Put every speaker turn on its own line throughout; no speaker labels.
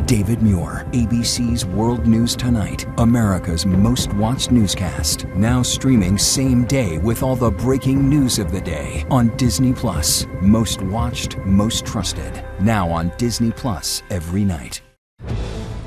David Muir, ABC's World News Tonight, America's most watched newscast. Now streaming same day with all the breaking news of the day on Disney Plus. Most watched, most trusted. Now on Disney Plus every night.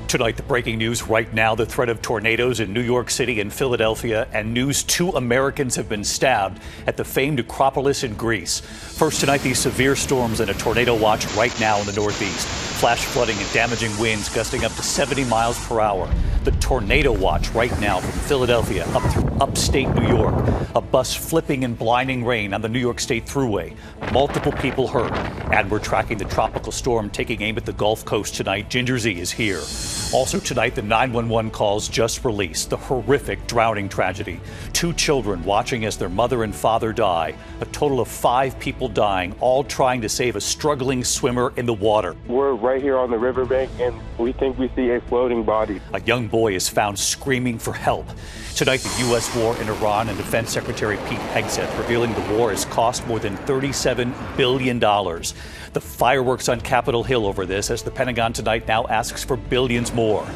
Tonight, the breaking news right now, the threat of tornadoes in New York City and Philadelphia, and news 2 Americans have been stabbed at the famed Acropolis in Greece. First tonight, these severe storms and a tornado watch right now in the Northeast. Flash flooding and damaging winds gusting up to 70 miles per hour. The tornado watch right now from Philadelphia up through upstate New York. A bus flipping in blinding rain on the New York State Thruway. Multiple people hurt. And we're tracking the tropical storm taking aim at the Gulf Coast tonight. Ginger Z is here. Also tonight, the 911 calls just released. The horrific drowning tragedy. 2 children watching as their mother and father die. A total of 5 people dying, all trying to save a struggling swimmer in the water.
We're right here on the riverbank, and we think we see a floating body.
A young boy is found screaming for help. Tonight, the U.S. war in Iran and Defense Secretary Pete Hegseth revealing the war has cost more than $37 billion. The fireworks on Capitol Hill over this as the Pentagon tonight now asks for billions more.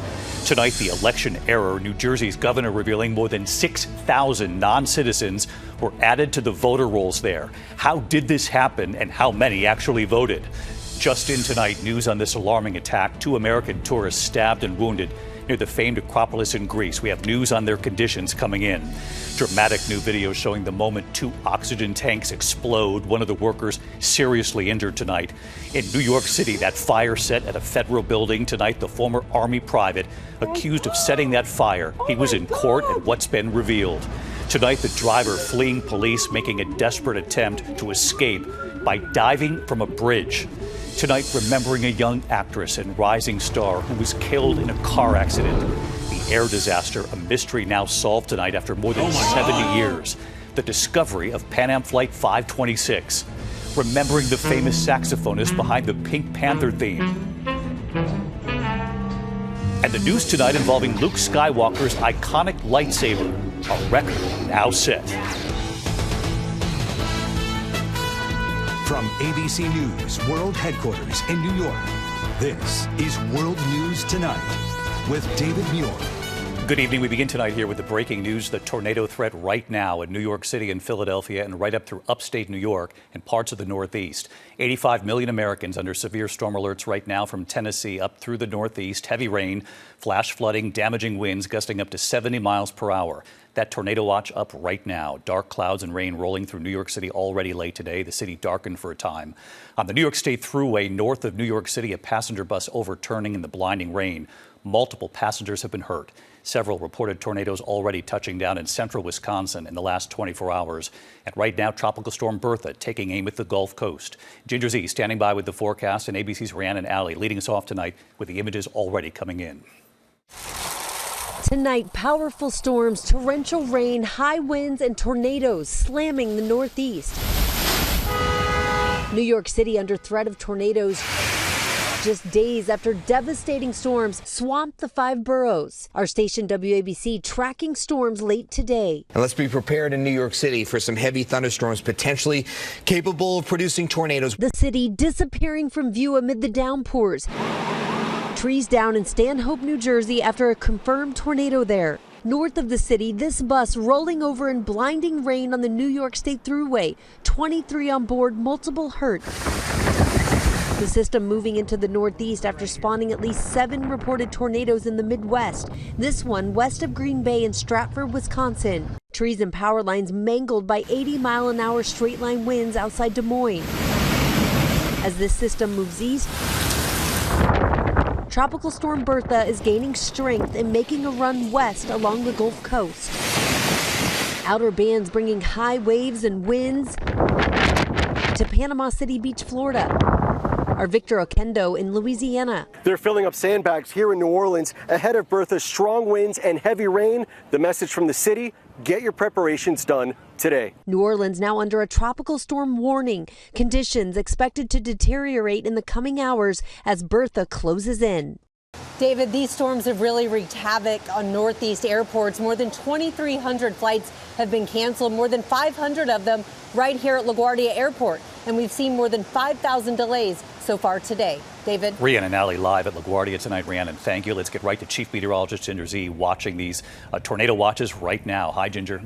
Tonight, the election error. New Jersey's governor revealing more than 6,000 non-citizens were added to the voter rolls there. How did this happen and how many actually voted? Just in tonight, news on this alarming attack. 2 American tourists stabbed and wounded near the famed Acropolis in Greece. We have news on their conditions coming in. Dramatic new video showing the moment 2 oxygen tanks explode. One of the workers seriously injured tonight. In New York City, that fire set at a federal building tonight. The former Army private accused of setting that fire. He was in court at what's been revealed. Tonight, the driver fleeing police making a desperate attempt to escape by diving from a bridge. Tonight, remembering a young actress and rising star who was killed in a car accident. The air disaster, a mystery now solved tonight after more than 70 years. The discovery of Pan Am Flight 526. Remembering the famous saxophonist behind the Pink Panther theme. And the news tonight involving Luke Skywalker's iconic lightsaber. A record now set.
From ABC News World Headquarters in New York, this is World News Tonight with David Muir.
Good evening. We begin tonight here with the breaking news. The tornado threat right now in New York City and Philadelphia and right up through upstate New York and parts of the Northeast. 85 million Americans under severe storm alerts right now from Tennessee up through the Northeast. Heavy rain, flash flooding, damaging winds gusting up to 70 miles per hour. That tornado watch up right now. Dark clouds and rain rolling through New York City already late today. The city darkened for a time. On the New York State Thruway north of New York City, a passenger bus overturning in the blinding rain. Multiple passengers have been hurt. Several reported tornadoes already touching down in central Wisconsin in the last 24 hours. And right now, Tropical Storm Bertha taking aim at the Gulf Coast. Ginger Z standing by with the forecast, and ABC's Rhiannon Alley leading us off tonight with the images already coming in.
Tonight, powerful storms, torrential rain, high winds, and tornadoes slamming the Northeast. New York City under threat of tornadoes just days after devastating storms swamped the 5 boroughs. Our station WABC tracking storms late today.
And let's be prepared in New York City for some heavy thunderstorms potentially capable of producing tornadoes.
The city disappearing from view amid the downpours. Trees down in Stanhope, New Jersey after a confirmed tornado there. North of the city, this bus rolling over in blinding rain on the New York State Thruway. 23 on board, multiple hurt. The system moving into the Northeast after spawning at least 7 reported tornadoes in the Midwest. This one west of Green Bay in Stratford, Wisconsin. Trees and power lines mangled by 80-mile-an-hour straight-line winds outside Des Moines. As this system moves east, Tropical Storm Bertha is gaining strength and making a run west along the Gulf Coast. Outer bands bringing high waves and winds to Panama City Beach, Florida. Our Victor Oquendo in Louisiana.
They're filling up sandbags here in New Orleans ahead of Bertha's strong winds and heavy rain. The message from the city, get your preparations done today.
New Orleans now under a tropical storm warning. Conditions expected to deteriorate in the coming hours as Bertha closes in. David, these storms have really wreaked havoc on Northeast airports. More than 2,300 flights have been canceled, more than 500 of them right here at LaGuardia Airport. And we've seen more than 5,000 delays so far today. David?
Rhiannon Alley live at LaGuardia tonight. Rhiannon, thank you. Let's get right to Chief Meteorologist Ginger Z watching these tornado watches right now. Hi, Ginger.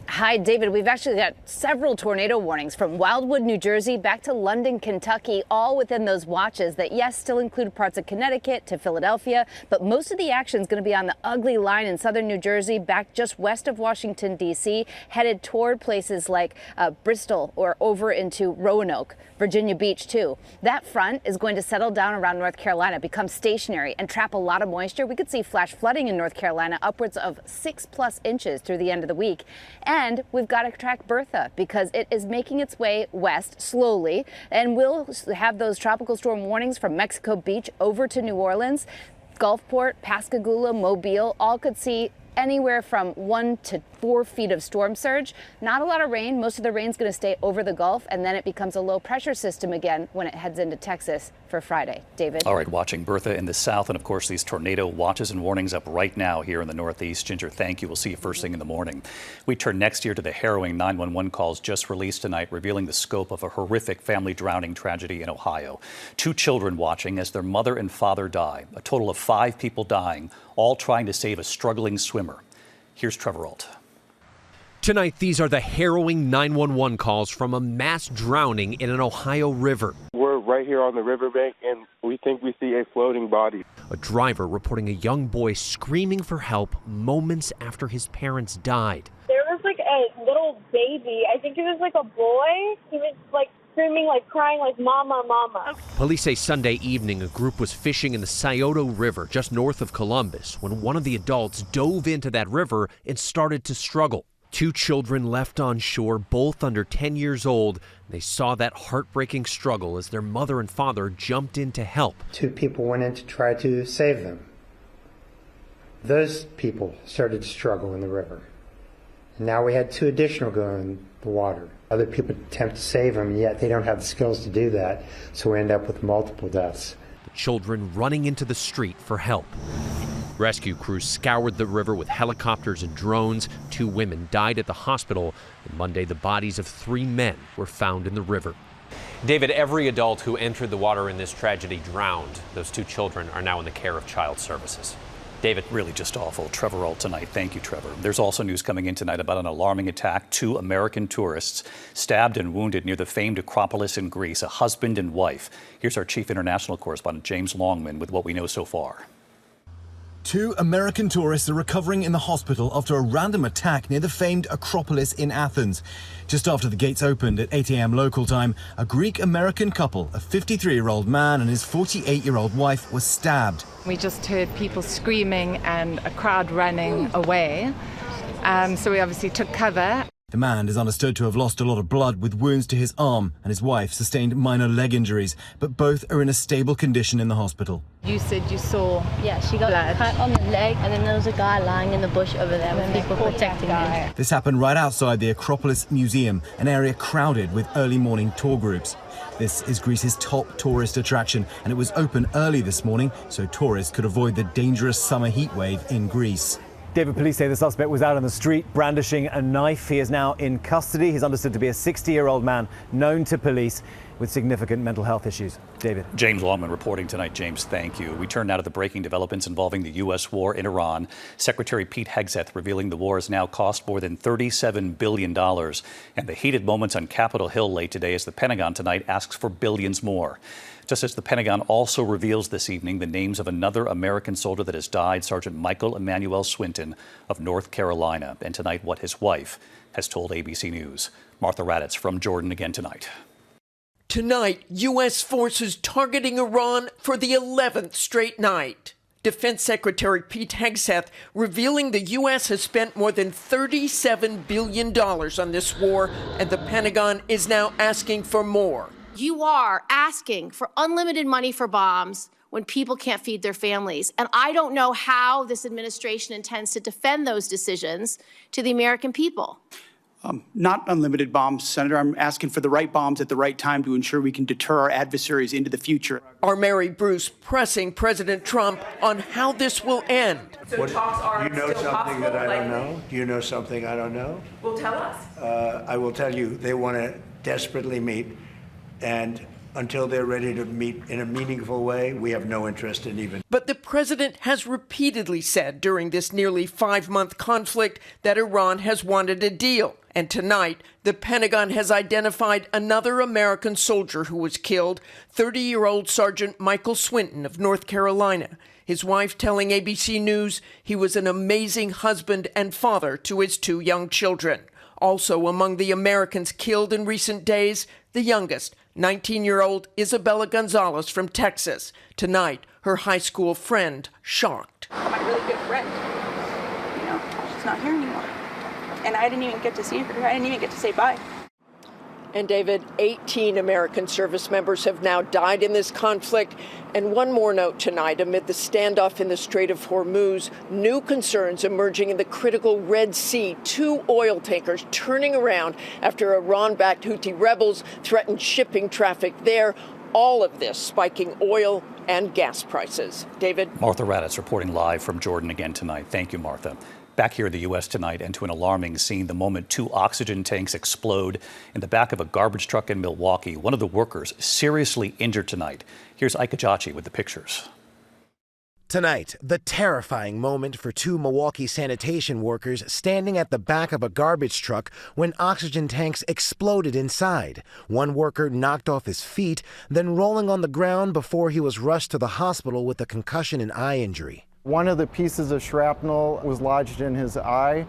Hi, David. We've actually got several tornado warnings from Wildwood, New Jersey, back to London, Kentucky, all within those watches that, yes, still include parts of Connecticut to Philadelphia. But most of the action is going to be on the ugly line in southern New Jersey, back just west of Washington, D.C., headed toward places like Bristol or over into Roanoke, Virginia Beach, too. That front is going to settle down around North Carolina, become stationary, and trap a lot of moisture. We could see flash flooding in North Carolina, upwards of 6+ inches through the end of the week. And we've got to track Bertha because it is making its way west slowly, and we'll have those tropical storm warnings from Mexico Beach over to New Orleans. Gulfport, Pascagoula, Mobile, all could see anywhere from 1 to 4 feet of storm surge. Not a lot of rain. Most of the rain's going to stay over the Gulf, and then it becomes a low pressure system again when it heads into Texas for Friday. David?
All right, watching Bertha in the south, and of course these tornado watches and warnings up right now here in the Northeast. Ginger, thank you. We'll see you first thing in the morning. We turn next year to the harrowing 911 calls just released tonight, revealing the scope of a horrific family drowning tragedy in Ohio. 2 children watching as their mother and father die. A total of 5 people dying, all trying to save a struggling swimmer. Here's Trevor Ault.
Tonight, these are the harrowing 911 calls from a mass drowning in an Ohio river.
We're right here on the riverbank, and we think we see a floating body.
A driver reporting a young boy screaming for help moments after his parents died.
There was like a little baby. I think it was like a boy. He was like screaming, like crying, like mama, mama.
Police say Sunday evening a group was fishing in the Scioto River just north of Columbus when one of the adults dove into that river and started to struggle. 2 children left on shore, both under 10 years old. They saw that heartbreaking struggle as their mother and father jumped in to help.
2 people went in to try to save them. Those people started to struggle in the river. And now we had 2 additional go in the water. Other people attempt to save them, yet they don't have the skills to do that, so we end up with multiple deaths.
The children running into the street for help. Rescue crews scoured the river with helicopters and drones. 2 women died at the hospital, and Monday the bodies of 3 men were found in the river.
David, every adult who entered the water in this tragedy drowned. Those 2 children are now in the care of Child Services. David?
Really just awful. Trevor Ault tonight. Thank you, Trevor. There's also news coming in tonight about an alarming attack. 2 American tourists stabbed and wounded near the famed Acropolis in Greece, a husband and wife. Here's our chief international correspondent, James Longman, with what we know so far.
2 American tourists are recovering in the hospital after a random attack near the famed Acropolis in Athens. Just after the gates opened at 8 a.m. local time, a Greek-American couple, a 53-year-old man and his 48-year-old wife, was stabbed.
We just heard people screaming and a crowd running away. So we obviously took cover.
The man is understood to have lost a lot of blood with wounds to his arm, and his wife sustained minor leg injuries, but both are in a stable condition in the hospital.
You said you saw
Yeah, she got cut on the leg, and then there was a guy lying in the bush over there with people protecting him.
This happened right outside the Acropolis Museum, an area crowded with early morning tour groups. This is Greece's top tourist attraction, and it was open early this morning so tourists could avoid the dangerous summer heat wave in Greece.
David, police say the suspect was out on the street brandishing a knife. He is now in custody. He's understood to be a 60-year-old man known to police with significant mental health issues. David.
James Longman reporting tonight. James, thank you. We turn now to the breaking developments involving the U.S. war in Iran. Secretary Pete Hegseth revealing the war has now cost more than $37 billion. And the heated moments on Capitol Hill late today as the Pentagon tonight asks for billions more. Just as the Pentagon also reveals this evening the names of another American soldier that has died, Sergeant Michael Emmanuel Swinton of North Carolina. And tonight, what his wife has told ABC News. Martha Raddatz from Jordan again tonight.
Tonight, U.S. forces targeting Iran for the 11th straight night. Defense Secretary Pete Hegseth revealing the U.S. has spent more than $37 billion on this war, and the Pentagon is now asking for more.
You are asking for unlimited money for bombs when people can't feed their families. And I don't know how this administration intends to defend those decisions to the American people.
Not unlimited bombs, Senator. I'm asking for the right bombs at the right time to ensure we can deter our adversaries into the future.
Our Mary Bruce pressing President Trump on how this will end.
So talks are do you know something that I don't know? Do you know something I don't know?
Well, tell us.
I will tell you, they want to desperately meet, and until they're ready to meet in a meaningful way, we have no interest in even.
But the president has repeatedly said during this nearly 5-month conflict that Iran has wanted a deal. And tonight, the Pentagon has identified another American soldier who was killed, 30-year-old Sergeant Michael Swinton of North Carolina. His wife telling ABC News he was an amazing husband and father to his 2 young children. Also among the Americans killed in recent days, the youngest, 19-year-old Isabella Gonzalez from Texas. Tonight, her high school friend shocked.
My really good friend, she's not here anymore. And I didn't even get to see her. I didn't even get to say bye.
And David, 18 American service members have now died in this conflict. And one more note tonight, amid the standoff in the Strait of Hormuz, new concerns emerging in the critical Red Sea. 2 oil tankers turning around after Iran-backed Houthi rebels threatened shipping traffic there. All of this spiking oil and gas prices. David?
Martha Raddatz reporting live from Jordan again tonight. Thank you, Martha. Back here in the U.S. tonight, and to an alarming scene the moment 2 oxygen tanks explode in the back of a garbage truck in Milwaukee. One of the workers seriously injured tonight. Here's Ike Ajachi with the pictures.
Tonight, the terrifying moment for 2 Milwaukee sanitation workers standing at the back of a garbage truck when oxygen tanks exploded inside. One worker knocked off his feet, then rolling on the ground before he was rushed to the hospital with a concussion and eye injury.
One of the pieces of shrapnel was lodged in his eye.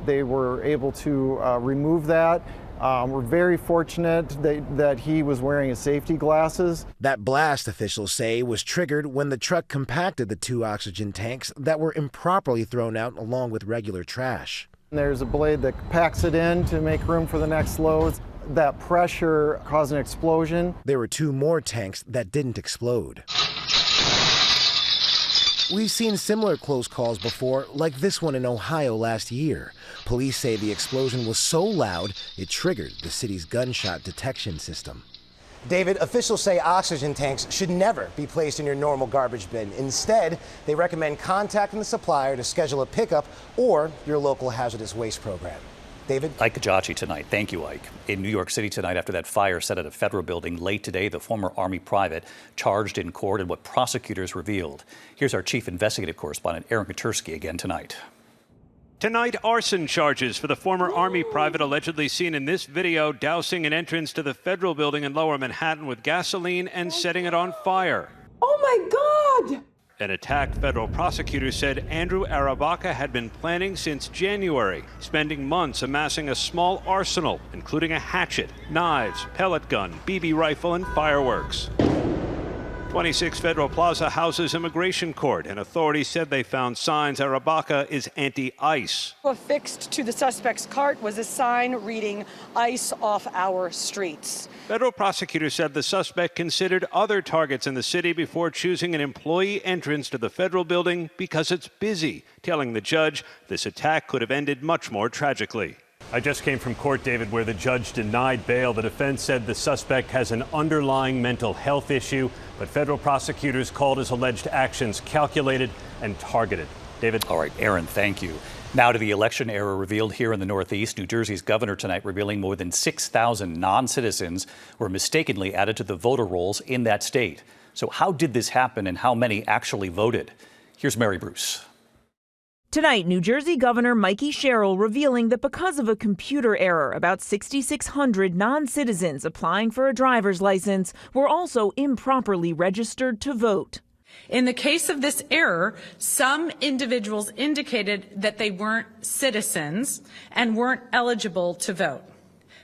They were able to remove that. We're very fortunate that he was wearing his safety glasses.
That blast, officials say, was triggered when the truck compacted the 2 oxygen tanks that were improperly thrown out along with regular trash.
There's a blade that packs it in to make room for the next loads. That pressure caused an explosion.
There were 2 more tanks that didn't explode. We've seen similar close calls before, like this one in Ohio last year. Police say the explosion was so loud, it triggered the city's gunshot detection system.
David, officials say oxygen tanks should never be placed in your normal garbage bin. Instead, they recommend contacting the supplier to schedule a pickup or your local hazardous waste program. David?
Ike Ajachi tonight. Thank you, Ike. In New York City tonight, after that fire set at a federal building late today, the former Army private charged in court and what prosecutors revealed. Here's our chief investigative correspondent, Aaron Katursky, again tonight.
Tonight, arson charges for the former Army private allegedly seen in this video dousing an entrance to the federal building in Lower Manhattan with gasoline and setting it on fire.
Oh my God!
An attack federal prosecutors said Andrew Arabaca had been planning since January, spending months amassing a small arsenal, including a hatchet, knives, pellet gun, BB rifle, and fireworks. 26 Federal Plaza houses immigration court, and authorities said they found signs Arabaca is anti-ICE.
Affixed to the suspect's cart was a sign reading "ICE off our streets."
Federal prosecutors said the suspect considered other targets in the city before choosing an employee entrance to the federal building because it's busy, telling the judge this attack could have ended much more tragically. I just came from court, David, where the judge denied bail. The defense said the suspect has an underlying mental health issue, but federal prosecutors called his alleged actions calculated and targeted. David?
All right, Aaron, thank you. Now to the election error revealed here in the Northeast. New Jersey's governor tonight revealing more than 6,000 non-citizens were mistakenly added to the voter rolls in that state. So how did this happen and how many actually voted? Here's Mary Bruce.
Tonight, New Jersey Governor Mikey Sherrill revealing that because of a computer error, about 6,600 non-citizens applying for a driver's license were also improperly registered to vote.
In the case of this error, some individuals indicated that they weren't citizens and weren't eligible to vote,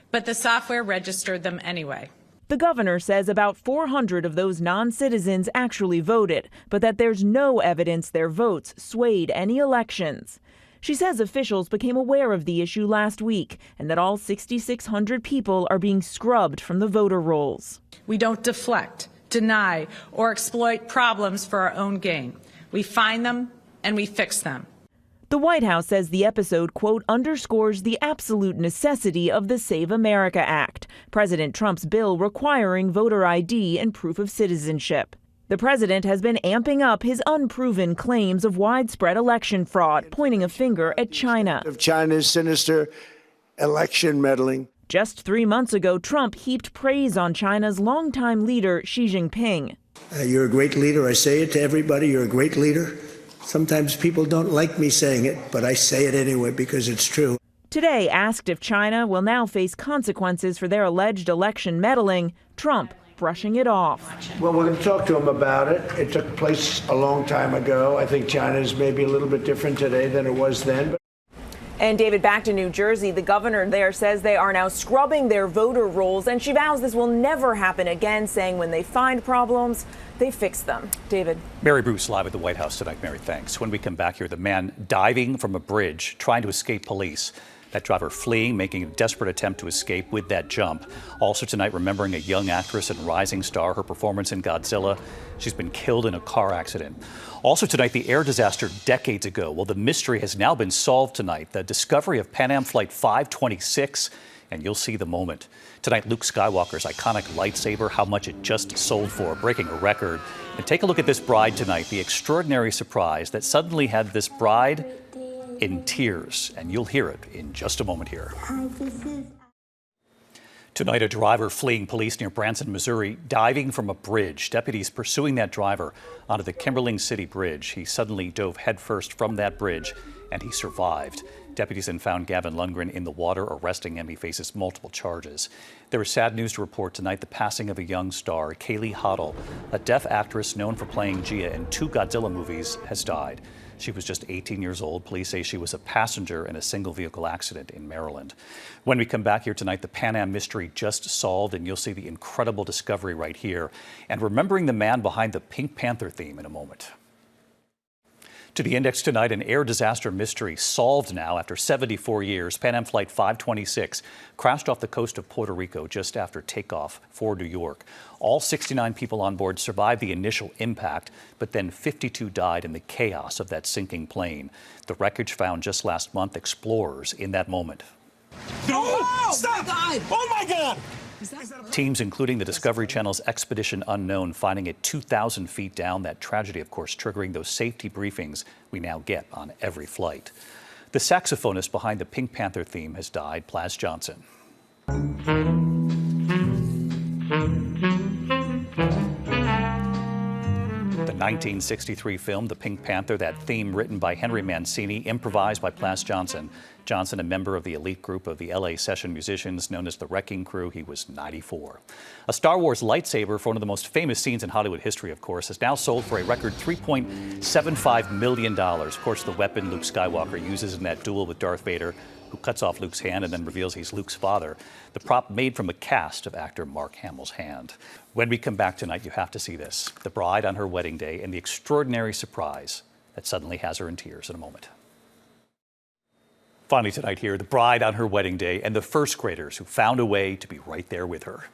but the software registered them anyway.
The governor says about 400 of those non-citizens actually voted, but that there's no evidence their votes swayed any elections. She says officials became aware of the issue last week and that all 6,600 people are being scrubbed from the voter rolls.
We don't deflect, deny, or exploit problems for our own gain. We find them and we fix them.
The White House says the episode, quote, underscores the absolute necessity of the Save America Act, President Trump's bill requiring voter ID and proof of citizenship. The president has been amping up his unproven claims of widespread election fraud, pointing a finger at China.
Of China's sinister election meddling.
Just 3 months ago, Trump heaped praise on China's longtime leader, Xi Jinping.
You're a great leader. I say it to everybody. You're a great leader. Sometimes people don't like me saying it, but I say it anyway because it's true.
Today, asked if China will now face consequences for their alleged election meddling, Trump brushing it off.
Well, we're going to talk to him about it. It took place a long time ago. I think China is maybe a little bit different today than it was then.
And David, back to New Jersey, the governor there says they are now scrubbing their voter rolls, and she vows this will never happen again, saying when they find problems, they fix them. David.
Mary Bruce live at the White House tonight. Mary, thanks. When we come back here, the man diving from a bridge, trying to escape police. That driver fleeing, making a desperate attempt to escape with that jump. Also tonight, remembering a young actress and rising star, her performance in Godzilla. She's been killed in a car accident. Also tonight, the air disaster decades ago. Well, the mystery has now been solved tonight. The discovery of Pan Am Flight 526, and you'll see the moment. Tonight, Luke Skywalker's iconic lightsaber, how much it just sold for, breaking a record. And take a look at this bride tonight, the extraordinary surprise that suddenly had this bride in tears, and you'll hear it in just a moment here. Tonight, a driver fleeing police near Branson, Missouri, diving from a bridge. Deputies pursuing that driver onto the Kimberling City Bridge. He suddenly dove headfirst from that bridge, and he survived. Deputies then found Gavin Lundgren in the water, arresting him. He faces multiple charges. There is sad news to report tonight, the passing of a young star. Kaylee Hottle, a deaf actress known for playing Gia in 2 Godzilla movies, has died. She was just 18 years old. Police say she was a passenger in a single-vehicle accident in Maryland. When we come back here tonight, the Pan Am mystery just solved, and you'll see the incredible discovery right here. And remembering the man behind the Pink Panther theme in a moment. To the Index tonight, an air disaster mystery solved now after 74 years. Pan Am Flight 526 crashed off the coast of Puerto Rico just after takeoff for New York. All 69 people on board survived the initial impact, but then 52 died in the chaos of that sinking plane. The wreckage found just last month, explorers in that moment.
Oh, stop! Oh my God!
Teams, including the Discovery Channel's Expedition Unknown, finding it 2,000 feet down. That tragedy, of course, triggering those safety briefings we now get on every flight. The saxophonist behind the Pink Panther theme has died, Plas Johnson. The 1963 film, The Pink Panther, that theme written by Henry Mancini, improvised by Plas Johnson. Johnson, a member of the elite group of the LA session musicians known as the Wrecking Crew, he was 94. A Star Wars lightsaber for one of the most famous scenes in Hollywood history, of course, has now sold for a record $3.75 million. Of course, the weapon Luke Skywalker uses in that duel with Darth Vader, who cuts off Luke's hand and then reveals he's Luke's father. The prop made from a cast of actor Mark Hamill's hand. When we come back tonight, you have to see this. The bride on her wedding day and the extraordinary surprise that suddenly has her in tears in a moment. Finally tonight here, the bride on her wedding day and the first graders who found a way to be right there with her.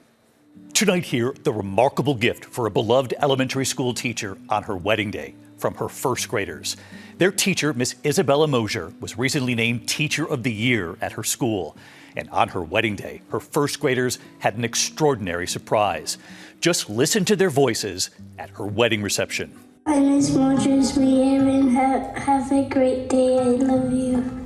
Tonight here, the remarkable gift for a beloved elementary school teacher on her wedding day from her first graders. Their teacher, Miss Isabella Mosier, was recently named Teacher of the Year at her school. And on her wedding day, her first graders had an extraordinary surprise. Just listen to their voices at her wedding reception.
Hi, Miss Mosier, have a great day. I love you.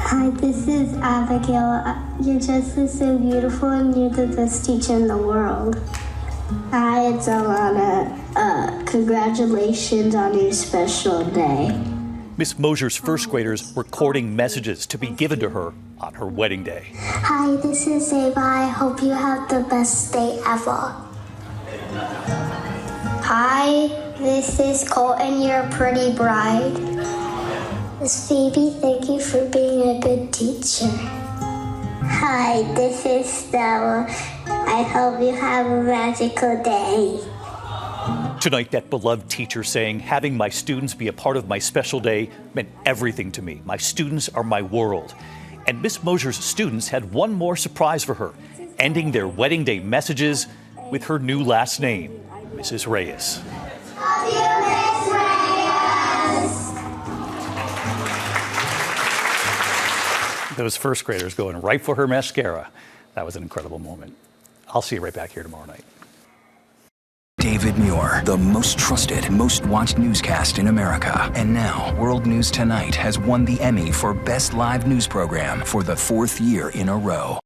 Hi, this is Abigail. You're just so beautiful and you're the best teacher in the world. Hi, it's Alana. Congratulations on your special day.
Miss Mosier's first graders recording messages to be given to her on her wedding day.
Hi, this is Ava. I hope you have the best day ever. Hi, this is Colton, your pretty bride. Miss Phoebe, thank you for being a good teacher. Hi, this is Stella. I hope you have a magical day.
Tonight, that beloved teacher saying, having my students be a part of my special day meant everything to me. My students are my world. And Miss Mosier's students had one more surprise for her, ending their wedding day messages with her new last name, Mrs. Reyes. those first graders going right for her mascara. That was an incredible moment. I'll see you right back here tomorrow night.
David Muir, the most trusted, most watched newscast in America. And now, World News Tonight has won the Emmy for Best Live News Program for the 4th year in a row.